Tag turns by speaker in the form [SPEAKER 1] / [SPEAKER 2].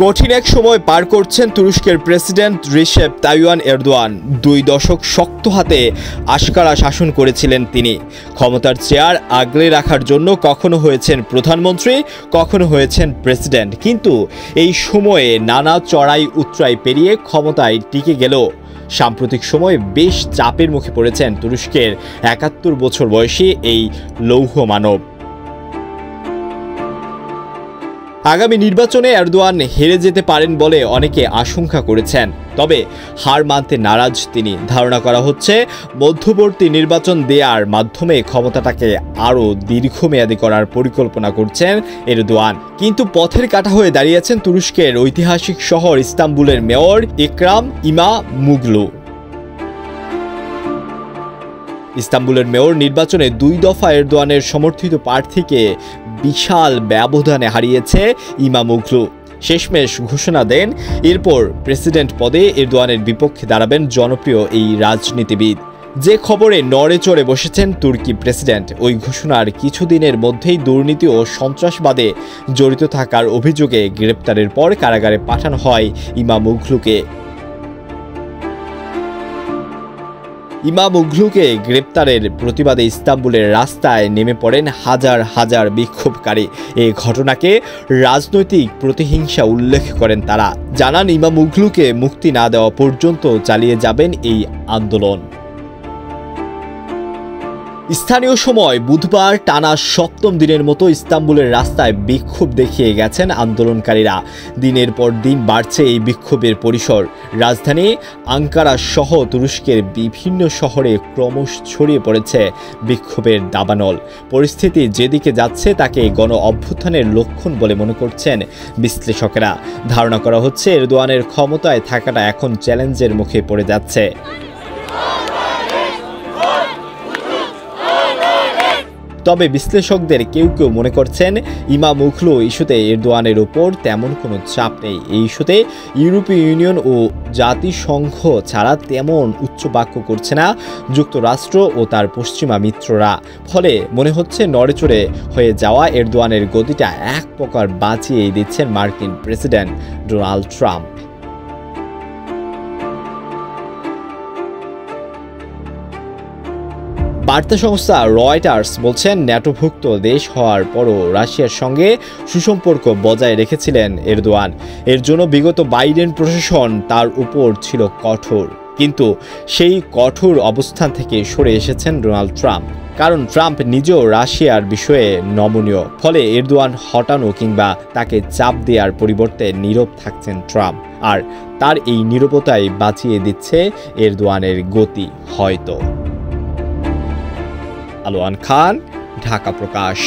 [SPEAKER 1] কঠিন এক সময় পার করছেন তুরস্কের প্রেসিডেন্ট রিসেপ তাইয়িপ এরদোয়ান। 2 দশক শক্ত হাতে আশকারা শাসন করেছিলেন তিনি। ক্ষমতার চেয়ার আগলে রাখার জন্য কখনো হয়েছেন প্রধানমন্ত্রী, কখনো হয়েছেন প্রেসিডেন্ট। কিন্তু এই সময়ে নানা চড়াই উতরাই পেরিয়ে ক্ষমতায় টিকে গেল। সাম্প্রতিক সময়ে বেশ চাপের মুখে পড়েছেন তুরস্কের 71 বছর বয়সী এই লৌহ মানব। আগামী নির্বাচনে এরদোয়ান হেরে যেতে পারেন বলে অনেকে আশঙ্কা করেছেন। তবে হার মানতে নারাজ তিনি। ধারণা করা হচ্ছে মধ্যবর্তী নির্বাচন দেওয়ার মাধ্যমে ক্ষমতাটাকে আরও দীর্ঘমেয়াদী করার পরিকল্পনা করছেন এরদোয়ান। কিন্তু পথের কাটা হয়ে দাঁড়িয়েছেন তুরস্কের ঐতিহাসিক শহর ইস্তাম্বুলের মেয়র ইকরাম ইমামোগলু। ইস্তাম্বুলের মেয়র নির্বাচনে 2 দফা এরদোয়ানের সমর্থিত প্রার্থীকে বিশাল ব্যবধানে হারিয়েছে ইমামোগলু। শেষমেশ ঘোষণা দেন এরপর প্রেসিডেন্ট পদে এরদোয়ানের বিপক্ষে দাঁড়াবেন জনপ্রিয় এই রাজনীতিবিদ। যে খবরে নড়ে চড়ে বসেছেন তুর্কি প্রেসিডেন্ট, ওই ঘোষণার কিছুদিনের মধ্যেই দুর্নীতি ও সন্ত্রাসবাদে জড়িত থাকার অভিযোগে গ্রেপ্তারের পর কারাগারে পাঠানো হয় ইমামোগলুকে। ইমামোগলুকে গ্রেপ্তারের প্রতিবাদে ইস্তাম্বুলের রাস্তায় নেমে পড়েন হাজার হাজার বিক্ষোভকারী। এই ঘটনাকে রাজনৈতিক প্রতিহিংসা উল্লেখ করেন তারা। জানান ইমামোগলুকে মুক্তি না দেওয়া পর্যন্ত চালিয়ে যাবেন এই আন্দোলন। স্থানীয় সময় বুধবার টানা 7ম দিনের মতো ইস্তাম্বুলের রাস্তায় বিক্ষোভ দেখিয়ে গেছেন আন্দোলনকারীরা। দিনের পর দিন বাড়ছে এই বিক্ষোভের পরিসর। রাজধানী আঙ্কারা সহ তুরস্কের বিভিন্ন শহরে ক্রমশ ছড়িয়ে পড়েছে বিক্ষোভের দাবানল। পরিস্থিতি যেদিকে যাচ্ছে তাকে গণ অভ্যুত্থানের লক্ষণ বলে মনে করছেন বিশ্লেষকেরা। ধারণা করা হচ্ছে এরদোয়ানের ক্ষমতায় থাকাটা এখন চ্যালেঞ্জের মুখে পড়ে যাচ্ছে। তবে বিশ্লেষকদের কেউ কেউ মনে করছেন ইমামোগলু ইস্যুতে এরদোয়ানের উপর তেমন কোনো চাপ নেই। এই ইস্যুতে ইউরোপীয় ইউনিয়ন ও জাতিসংঘ ছাড়া তেমন উচ্চবাক্য করছে না যুক্তরাষ্ট্র ও তার পশ্চিমা মিত্ররা। ফলে মনে হচ্ছে নড়েচড়ে হয়ে যাওয়া এরদোয়ানের গতিটা এক প্রকার বাঁচিয়ে দিচ্ছেন মার্কিন প্রেসিডেন্ট ডোনাল্ড ট্রাম্প। বার্তা সংস্থা রয়টার্স বলছেন, ন্যাটোভুক্ত দেশ হওয়ার পরও রাশিয়ার সঙ্গে সুসম্পর্ক বজায় রেখেছিলেন এরদোয়ান। এর জন্য বিগত বাইডেন প্রশাসন তার উপর ছিল কঠোর। কিন্তু সেই কঠোর অবস্থান থেকে সরে এসেছেন ডোনাল্ড ট্রাম্প। কারণ ট্রাম্প নিজেও রাশিয়ার বিষয়ে নমনীয়। ফলে এরদোয়ান হটানো কিংবা তাকে চাপ দেওয়ার পরিবর্তে নীরব থাকছেন ট্রাম্প। আর তার এই নীরবতাই বাঁচিয়ে দিচ্ছে এরদোয়ানের গতি হয়তো। আলোয়ান খান, ঢাকা প্রকাশ।